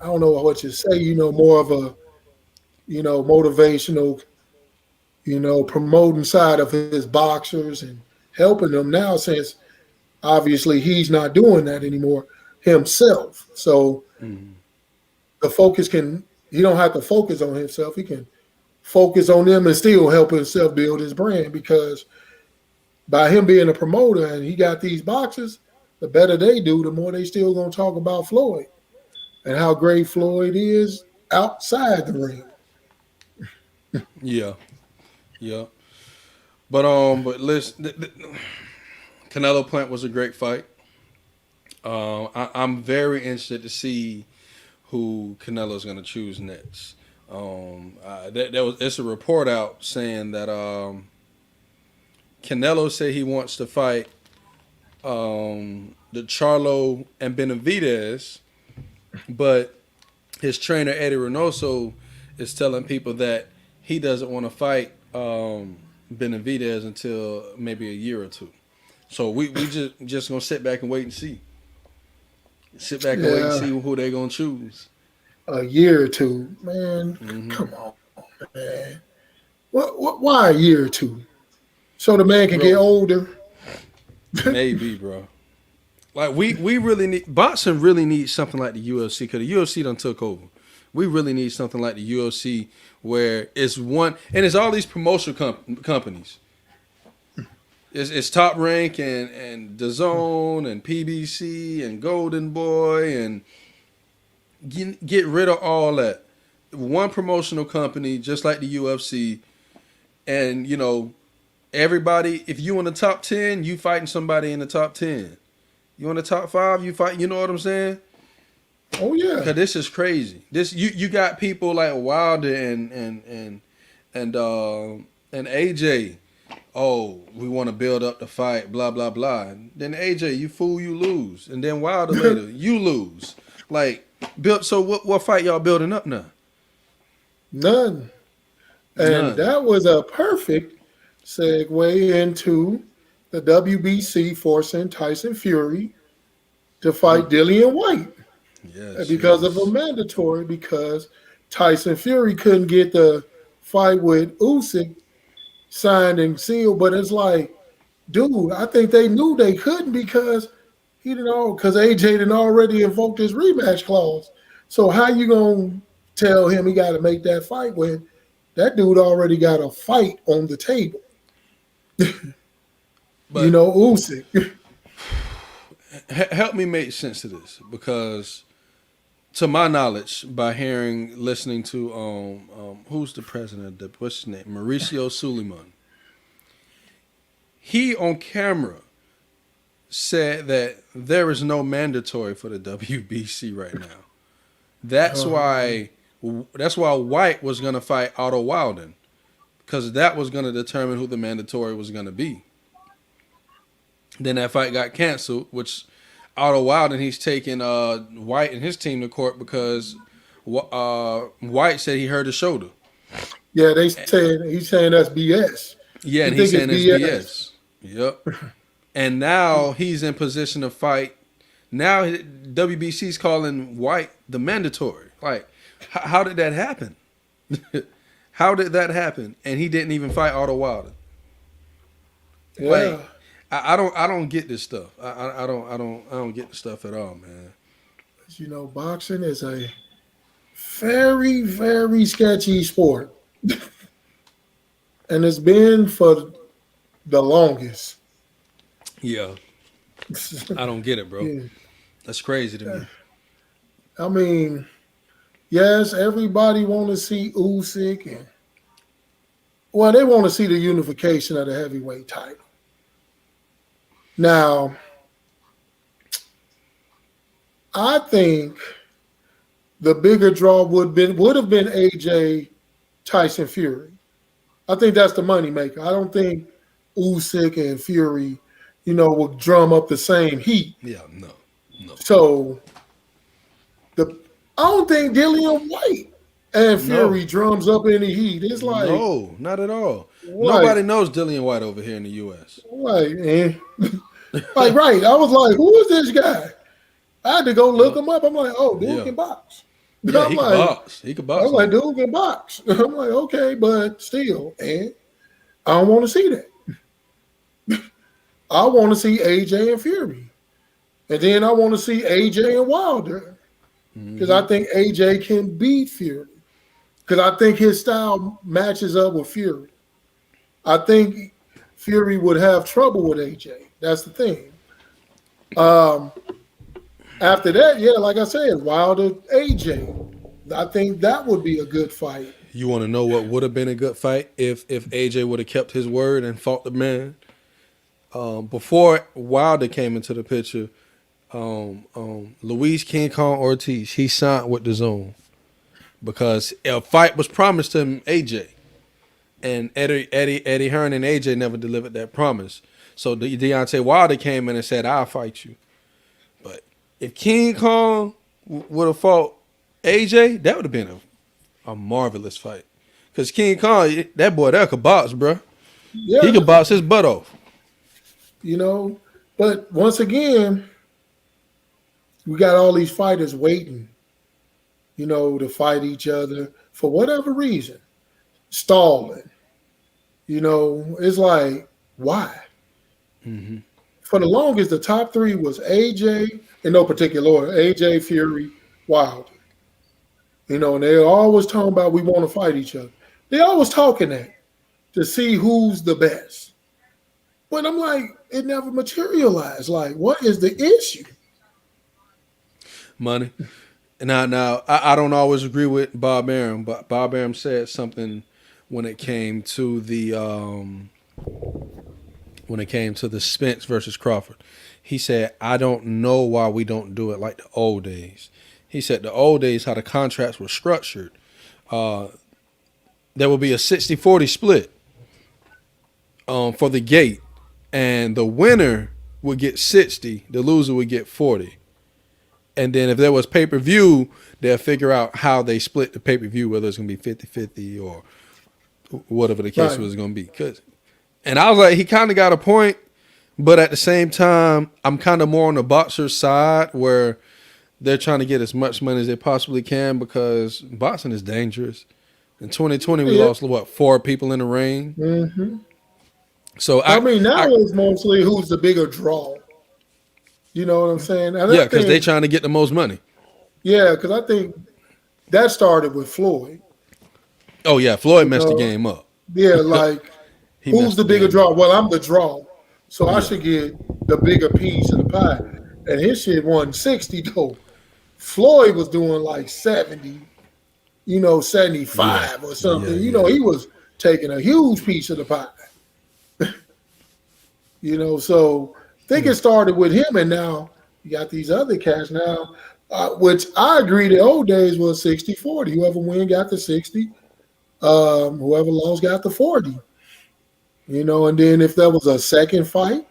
I don't know what you say, more of a, motivational, promoting side of his boxers and helping them now since obviously he's not doing that anymore himself. So the focus he don't have to focus on himself. He can focus on them and still help himself build his brand because by him being a promoter and he got these boxers, the better they do, the more they still gonna talk about Floyd and how great Floyd is outside the ring. Yeah, yeah. But listen, Canelo Plant was a great fight. I'm very interested to see who Canelo's going to choose next. It's a report out saying that Canelo said he wants to fight the Charlo and Benavidez, but his trainer Eddie Reynoso is telling people that he doesn't want to fight Benavidez until maybe a year or two. So we just gonna sit back and wait and see. Sit back and wait and see who they're gonna choose. A year or two, man. Come on, man. Why a year or two? So the man can get older. Maybe, bro. Like we really need boxing. Really needs something like the UFC because the UFC done took over. We really need something like the UFC where it's one and it's all these promotional companies. It's Top Rank and DAZN and PBC and Golden Boy and get rid of all that. One promotional company just like the UFC, and everybody. If you in the top 10, you fighting somebody in the top 10. You in the top 5, you fight. You know what I'm saying? Oh yeah. Because this is crazy. This you got people like Wilder and AJ. Oh, we want to build up the fight, blah, blah, blah. And then AJ, you fool, you lose. And then Wilder later, you lose. Like, so what fight y'all building up now? None. And that was a perfect segue into the WBC forcing Tyson Fury to fight Dillian White. Yes. Because of a mandatory, because Tyson Fury couldn't get the fight with Usyk signed and sealed, but it's like, dude, I think they knew they couldn't because because AJ didn't already invoked his rematch clause. So how you gonna tell him he got to make that fight when that dude already got a fight on the table? But, Usyk. Help me make sense of this because, to my knowledge, by listening to who's the president? What's his name? Mauricio Suleiman. He on camera said that there is no mandatory for the WBC right now. That's why White was going to fight Otto Wilden because that was going to determine who the mandatory was going to be. Then that fight got canceled, which Otto Wilden, he's taking White and his team to court because White said he hurt his shoulder. Yeah, he's saying that's BS. Yeah, and he's saying it's BS. Yep. And now he's in position to fight. Now WBC's calling White the mandatory. Like, how did that happen? How did that happen? And he didn't even fight Otto Wilder. Yeah. Like, I don't get this stuff. I don't get the stuff at all, man. Boxing is a very, very sketchy sport. And it's been for the longest. Yeah. I don't get it, bro. Yeah. That's crazy to me. I mean, yes, everybody want to see Usyk and they want to see the unification of the heavyweight title. Now, I think the bigger draw would have been AJ Tyson Fury. I think that's the moneymaker. I don't think Usyk and Fury, will drum up the same heat. Yeah, no. So I don't think Dillian White and Fury drums up any heat. It's like no, not at all. Nobody knows Dillian White over here in the U.S. Right, man. Right. I was like, who is this guy? I had to go look him up. I'm like, oh, dude can box. Yeah, I'm he could like, box. He could I box. was like, dude can box. I'm like, okay, but still, and I don't want to see that. I want to see AJ and Fury. And then I want to see AJ and Wilder. Because I think AJ can beat Fury. Because I think his style matches up with Fury. I think Fury would have trouble with AJ. That's the thing. Um, After that, yeah, like I said, Wilder, AJ. I think that would be a good fight. You want to know what would have been a good fight if AJ would have kept his word and fought the man? Before Wilder came into the picture, Luis King Kong Ortiz, he signed with the Zone because a fight was promised to him, AJ, and Eddie Hearn and AJ never delivered that promise. So Deontay Wilder came in and said, "I'll fight you." But if King Kong would have fought AJ, that would have been a marvelous fight. Because King Kong, that boy there could box, bro. Yeah, He could box his butt off. you know. But once again, we got all these fighters waiting, to fight each other for whatever reason, stalling. It's like, why? For the longest, the top three was AJ, in no particular order, AJ, Fury, Wilder. And they're always talking about we want to fight each other. They always talking that to see who's the best. But I'm like, it never materialized. Like, what is the issue? Money. Now, I don't always agree with Bob Arum, but Bob Arum said something when it came to the Spence versus Crawford. He said, "I don't know why we don't do it like the old days." He said the old days, how the contracts were structured, there would be a 60-40 split for the gate, and the winner would get 60, the loser would get 40. And then if there was pay-per-view, they'll figure out how they split the pay-per-view, whether it's going to be 50-50 or whatever the case was going to be. And I was like, he kind of got a point, but at the same time, I'm kind of more on the boxer's side where they're trying to get as much money as they possibly can because boxing is dangerous. In 2020, we lost, 4 people in the ring? Mm-hmm. So now it's mostly who's the bigger draw. You know what I'm saying? And yeah, because they're trying to get the most money. Yeah, because I think that started with Floyd. Oh, yeah, Floyd messed the game up. Yeah, like, who's the bigger draw? Well, I'm the draw, so I should get the bigger piece of the pie. And his shit won 60, though. Floyd was doing like 70, 75 or something. He was taking a huge piece of the pie. So I think it started with him, and now you got these other cats now, which I agree the old days was 60-40. Whoever win got the 60, whoever lost got the 40. And then if there was a second fight,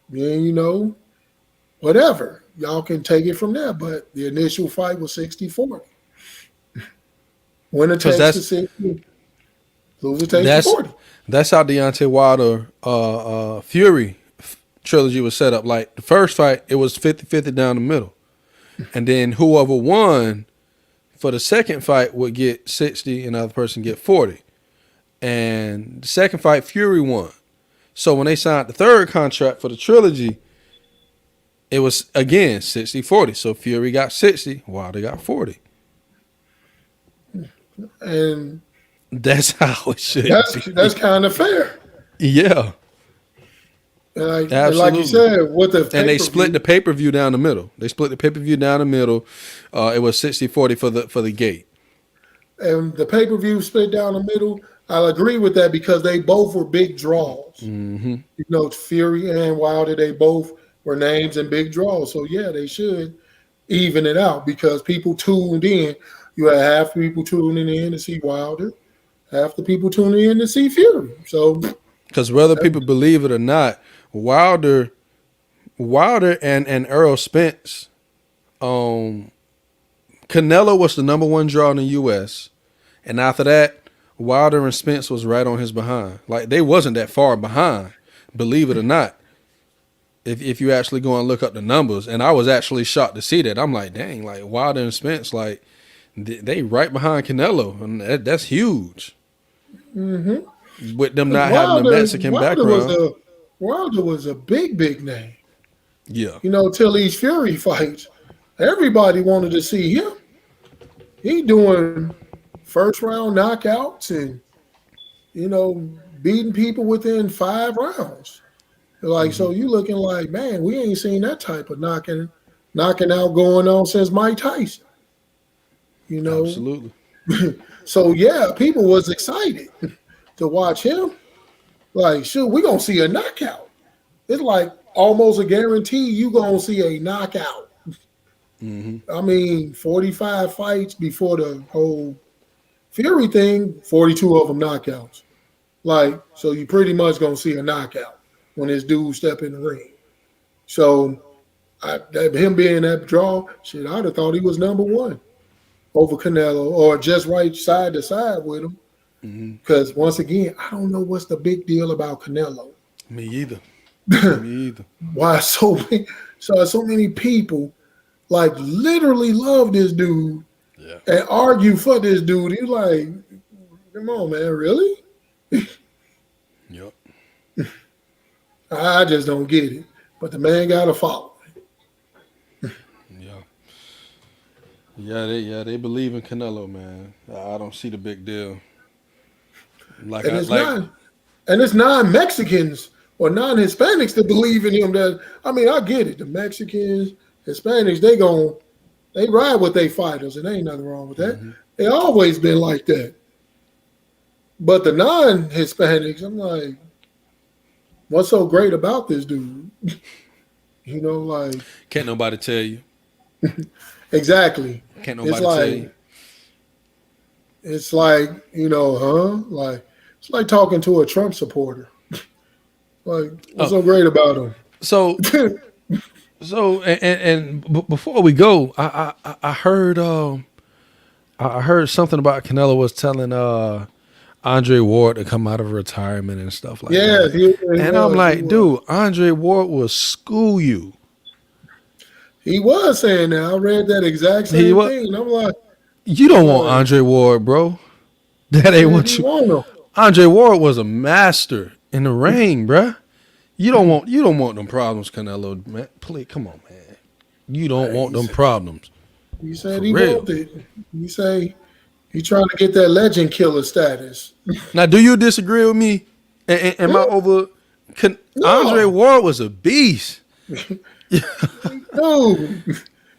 then, whatever. Y'all can take it from there. But the initial fight was 60-40. Winner takes the 60, loser takes the 40. That's how Deontay Wilder Fury trilogy was set up. Like the first fight, it was 50-50 down the middle. And then whoever won for the second fight would get 60 and the other person get 40. And the second fight, Fury won. So when they signed the third contract for the trilogy, it was, again, 60-40. So Fury got 60, Wilder got 40. And that's how it should be. That's kind of fair. Yeah. And like you said, with the and they split the pay-per-view down the middle. It was 60-40 for the gate. And the pay-per-view split down the middle. I'll agree with that because they both were big draws. Mm-hmm. Fury and Wilder, they both were names and big draws. So, yeah, they should even it out because people tuned in. You had half the people tuning in to see Wilder, half the people tuning in to see Fury. So, because whether people believe it or not, Wilder and Errol Spence, Canelo was the number one draw in the U.S. And after that, Wilder and Spence was right on his behind. Like, they wasn't that far behind, believe it or not, if you actually go and look up the numbers. And I was actually shocked to see that. I'm like, dang, like, Wilder and Spence, like, They right behind Canelo, and that's huge. With them not having a Wilder, Mexican background. Wilder was a big name. Yeah. You know, till these Fury fights, everybody wanted to see him. He doing first round knockouts and beating people within 5 rounds. Like so, you looking like, man, we ain't seen that type of knocking out going on since Mike Tyson. You know, Absolutely. so yeah, people was excited to watch him. Like, shoot, we gonna see a knockout. It's like almost a guarantee you gonna see a knockout. I mean, 45 fights before the whole Fury thing, 42 of them knockouts. Like, so you pretty much gonna see a knockout when this dude step in the ring. So, him being that draw, shit, I'd have thought he was number one over Canelo, or just right side to side with him. Because once again, I don't know what's the big deal about Canelo. Me either. Me either. Why so many people like literally love this dude and argue for this dude? You like, come on, man, really? Yep. I just don't get it. But the man got a following. They believe in Canelo, man. I don't see the big deal. Like And it's non-Mexicans or non-Hispanics that believe in him. That I mean, I get it. The Mexicans, Hispanics, they ride with their fighters, and ain't nothing wrong with that. They always been like that. But the non-Hispanics, I'm like, what's so great about this dude? You know, like can't nobody tell you. Exactly. Can't nobody tell you. It's like, like it's like talking to a Trump supporter. Like, what's so great about him? So before we go, I heard something about Canelo was telling Andre Ward to come out of retirement and stuff like that. And I'm like, dude, Andre Ward will school you. He was saying that. I read that exact same thing. And I'm like, you don't want Andre Ward, bro. That ain't what you want. Andre Ward was a master in the ring, bruh. You don't want them problems, Canelo, man. Please, come on, man. You don't want them problems. He said he wanted. He say he trying to get that legend killer status. Now, do you disagree with me? Am I over? Andre Ward was a beast. Dude,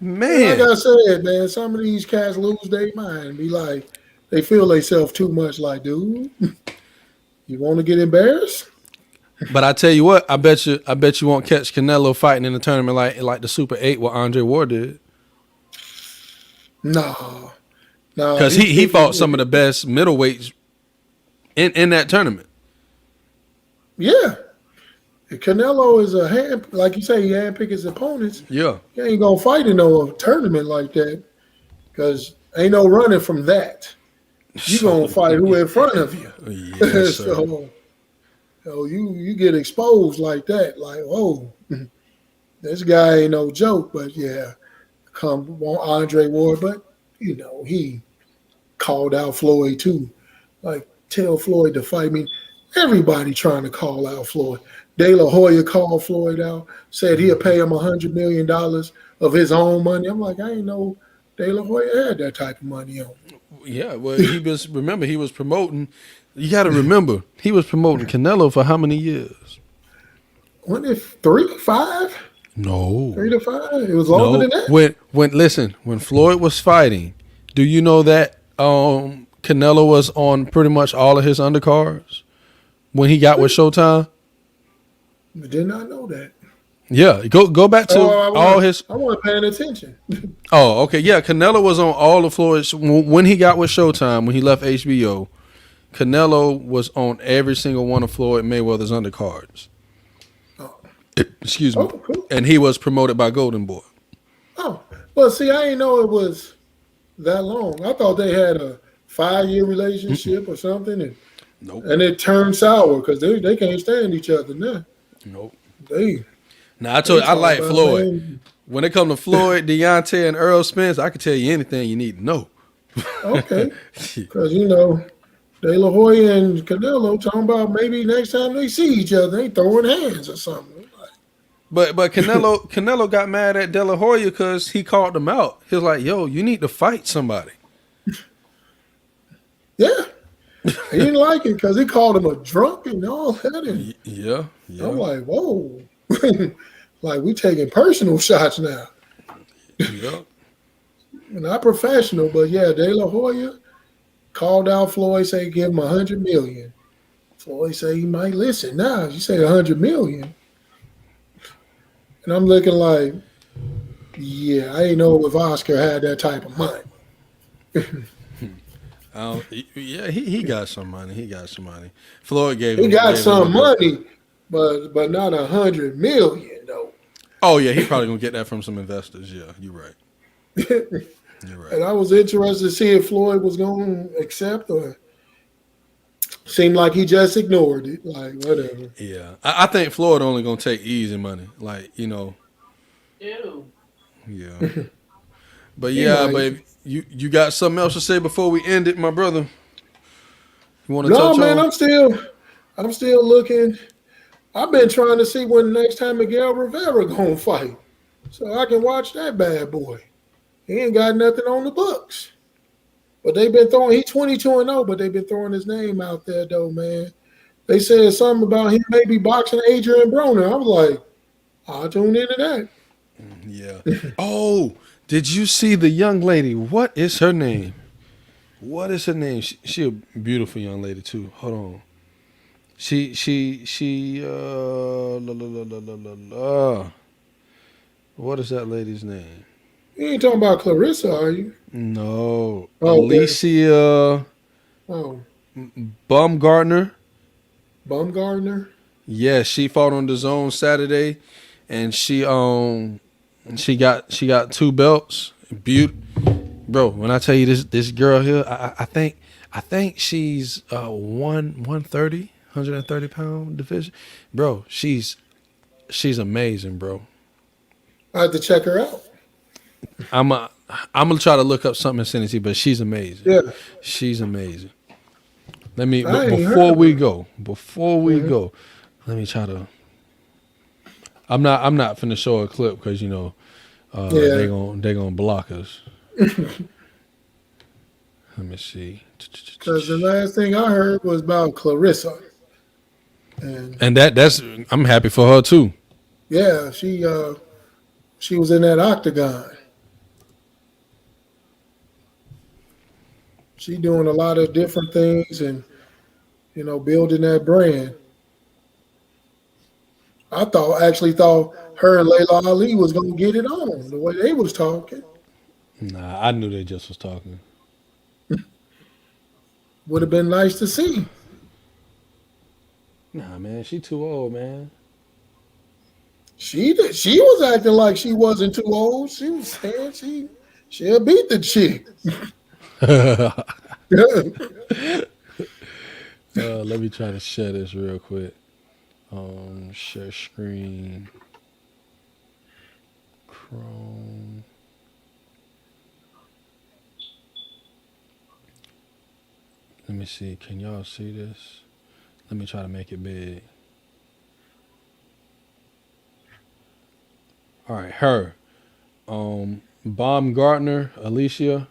man. Like I said, man, some of these cats lose their mind. Be like, they feel themselves too much. Like, dude, you want to get embarrassed? But I tell you what, I bet you won't catch Canelo fighting in the tournament like the Super 8 what Andre Ward did. No. Because he fought some of the best middleweights in that tournament. Yeah. Canelo is a hand, like you say, he handpick his opponents. Yeah. He ain't gonna fight in no tournament like that. Because ain't no running from that. You gonna fight who in front of you. Yes, So you get exposed like that, like, whoa, this guy ain't no joke. But yeah, come on Andre Ward, but he called out Floyd too. Like, tell Floyd to fight me. Everybody trying to call out Floyd. De La Hoya called Floyd out, said he'll pay him $100 million of his own money. I'm like, I ain't know De La Hoya had that type of money on him. Yeah, well, he was promoting. You got to remember, he was promoting Canelo for how many years? When if 3, 5? No, 3 to 5. It was longer than that. When Floyd was fighting, do you know that Canelo was on pretty much all of his undercards when he got with Showtime? I did not know that. Yeah, go back to all his. I wasn't paying attention. Oh, okay, yeah. Canelo was on all of Floyd's when he got with Showtime. When he left HBO, Canelo was on every single one of Floyd Mayweather's undercards. Oh. Excuse me. Oh, cool. And he was promoted by Golden Boy. Oh, well, see, I didn't know it was that long. I thought they had a 5-year relationship or something, and Nope. And it turned sour because they can't stand each other now. Nope. Now I told you I like Floyd. When it comes to Floyd, Deontay, and Earl Spence, I can tell you anything you need to know. Okay, because De La Hoya and Canelo talking about maybe next time they see each other, they throwing hands or something. But Canelo got mad at De La Hoya because he called him out. He was like, "Yo, you need to fight somebody." Yeah, he didn't like it because he called him a drunk and all that. And Yeah, I'm yeah, like, whoa, like we taking personal shots now. yeah. Not professional, but yeah, De La Hoya called out Floyd, say give him 100 million. Floyd say he might listen. Now you say 100 million, and I'm looking like, yeah, I ain't know if Oscar had that type of money. Yeah, he got some money. He got some money. Floyd gave He him got gave him a some break. money, but not 100 million though. Oh yeah, he probably gonna get that from some investors. Yeah, you're right. You're right. And I was interested to see if Floyd was going to accept or seemed like he just ignored it. Like, whatever. Yeah, I think Floyd only gonna take easy money. Like yeah. But He yeah, but might. if you got something else to say before we end it, my brother? You want to No, touch man, on? I'm still looking. I've been trying to see when the next time Miguel Rivera going to fight so I can watch that bad boy. He ain't got nothing on the books. But they've been throwing, he's 22-0, but they've been throwing his name out there, though, man. They said something about him maybe boxing Adrian Broner. I was like, I'll tune into that. Yeah. Oh, did you see the young lady? What is her name? What is her name? She a beautiful young lady too. Hold on. She la, la, la, la, la, la, la. What is that lady's name? You ain't talking about Clarissa, are you? No. Oh, okay. Alicia Oh, Baumgartner. Bumgardner? Yeah, she fought on the zone Saturday and she got 2 belts. Bro, when I tell you this girl here, I think she's 130 pound division. Bro, she's amazing, bro. I have to check her out. I'm gonna try to look up something and send it to you, but she's amazing. Yeah. She's amazing. Let me I ain't before heard we of her. go, let me try to. I'm not finna show a clip because Yeah. they gonna block us. Let me see. Because the last thing I heard was about Clarissa. And And that's I'm happy for her too. yeah, she was in that octagon. She doing a lot of different things and building that brand. Actually thought her and Layla Ali was gonna get it on the way they was talking. Nah, I knew they just was talking. Would have been nice to see. Nah, man, she too old, man. She was acting like she wasn't too old. She was saying she'll beat the chick. Let me try to share this real quick. Share screen. Chrome. Let me see. Can y'all see this? Let me try to make it big. All right, her. Baumgartner, Alicia.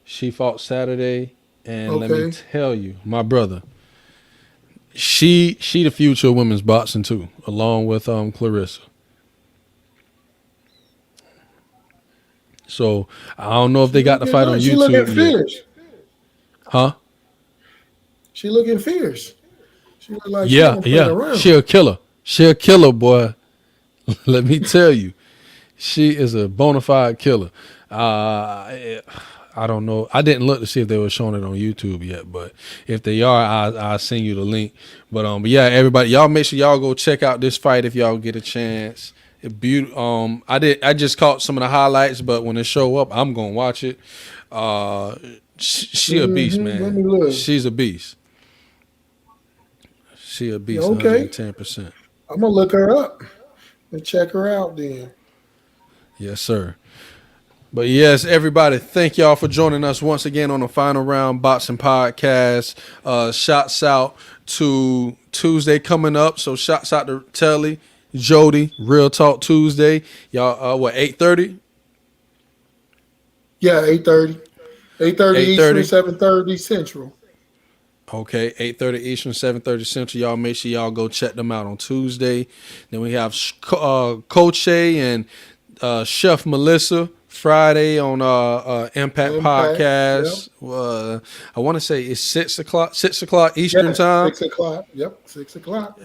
She fought Saturday, and let me Okay. tell you, my brother, she the future of women's boxing too, along with Clarissa. So I don't know if they got the fight on She looking YouTube yet, fierce. huh? She looking fierce. She look like she Yeah, don't play yeah. around. She a killer. She a killer, boy. Let me tell you, she is a bona fide killer. I don't know. I didn't look to see if they were showing it on YouTube yet, but if they are, I'll send you the link. But yeah, everybody, y'all make sure y'all go check out this fight if y'all get a chance. I just caught some of the highlights, but when it show up, I'm gonna watch it. She a beast, Let man. me look. She's a beast. She a beast, Okay. 110%. I'm gonna look her up and check her out then. Yes, sir. But yes, everybody, thank y'all for joining us once again on the Final Round Boxing Podcast. Shouts out to Tuesday coming up. So shouts out to Telly, Jody, Real Talk Tuesday. Y'all, what, 8:30? Yeah, 8:30. 8:30 Eastern, 8:30. 7:30 Central. Okay, 8:30 Eastern, 7:30 Central. Y'all make sure y'all go check them out on Tuesday. Then we have Coach Shay and Chef Melissa Friday on Impact Impact. Yep. Podcast. I want to say it's 6 o'clock Eastern Yeah, time. 6 o'clock. Yep, 6 o'clock.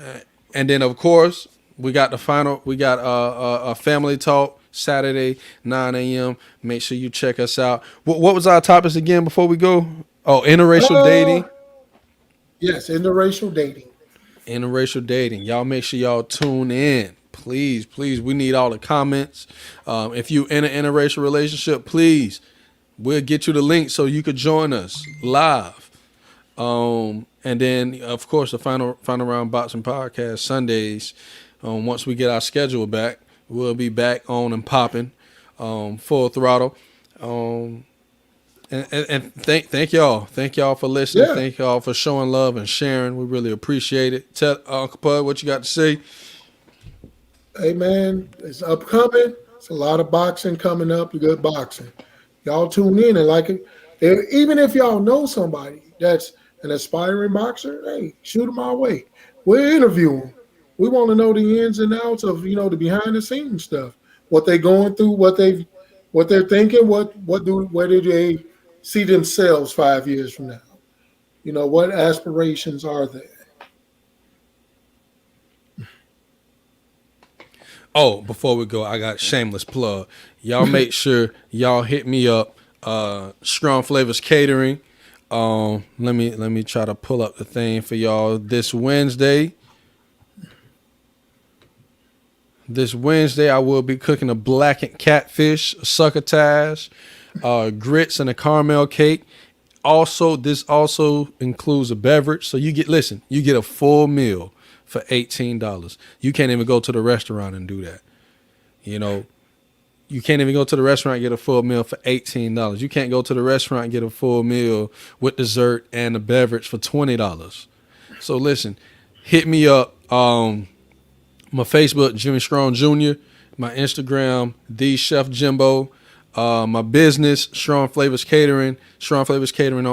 And then of course we got the final. We got a family talk Saturday 9 a.m. Make sure you check us out. What was our topics again before we go? Oh, interracial dating. Yes, interracial dating. Interracial dating. Y'all make sure y'all tune in. Please, please. We need all the comments. If you in an interracial relationship, please, we'll get you the link so you could join us live. And then, of course, the final round boxing podcast Sundays. Once we get our schedule back, we'll be back on and popping, full throttle. And thank y'all for listening. Yeah. Thank y'all for showing love and sharing. We really appreciate it. Tell Uncle Pud what you got to say. Hey man, it's upcoming. It's a lot of boxing coming up. Good boxing. Y'all tune in and like it. Even if y'all know somebody that's an aspiring boxer, hey, shoot them our way. We'll interview them. We want to know the ins and outs of the behind the scenes stuff, what they're going through, what they're thinking, where do they see themselves 5 years from now? What aspirations are there? Oh, before we go, I got a shameless plug. Y'all make sure y'all hit me up. Strong Flavors Catering. Let me try to pull up the thing for y'all this Wednesday. This Wednesday, I will be cooking a blackened catfish, a succotash, grits, and a caramel cake. Also, this also includes a beverage. So you get a full meal for $18. You can't even go to the restaurant and do that. You can't even go to the restaurant and get a full meal for $18. You can't go to the restaurant and get a full meal with dessert and a beverage for $20. So listen, hit me up. My Facebook, Jimmy Strong Jr., my Instagram, The Chef Jimbo, my business, Strong Flavors Catering on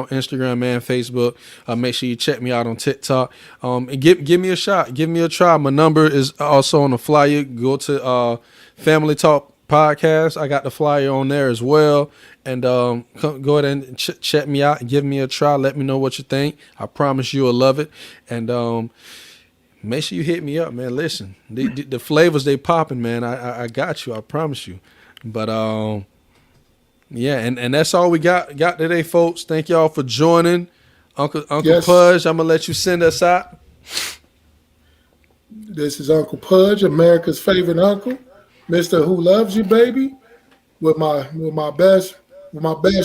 Instagram and Facebook. Make sure you check me out on TikTok. And give me a shot. Give me a try. My number is also on the flyer. Go to Family Talk Podcast. I got the flyer on there as well. And go ahead and check me out and give me a try. Let me know what you think. I promise you will love it. And make sure you hit me up, man. Listen, the flavors they popping, man. I got you. I promise you. But yeah, and that's all we got today, folks. Thank y'all for joining. Uncle Yes. Pudge, I'm gonna let you send us out. This is Uncle Pudge, America's favorite uncle, Mr. Who Loves You, Baby, with my best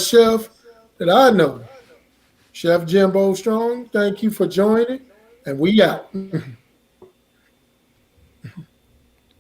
chef that I know, Chef Jimbo Strong. Thank you for joining, and we out.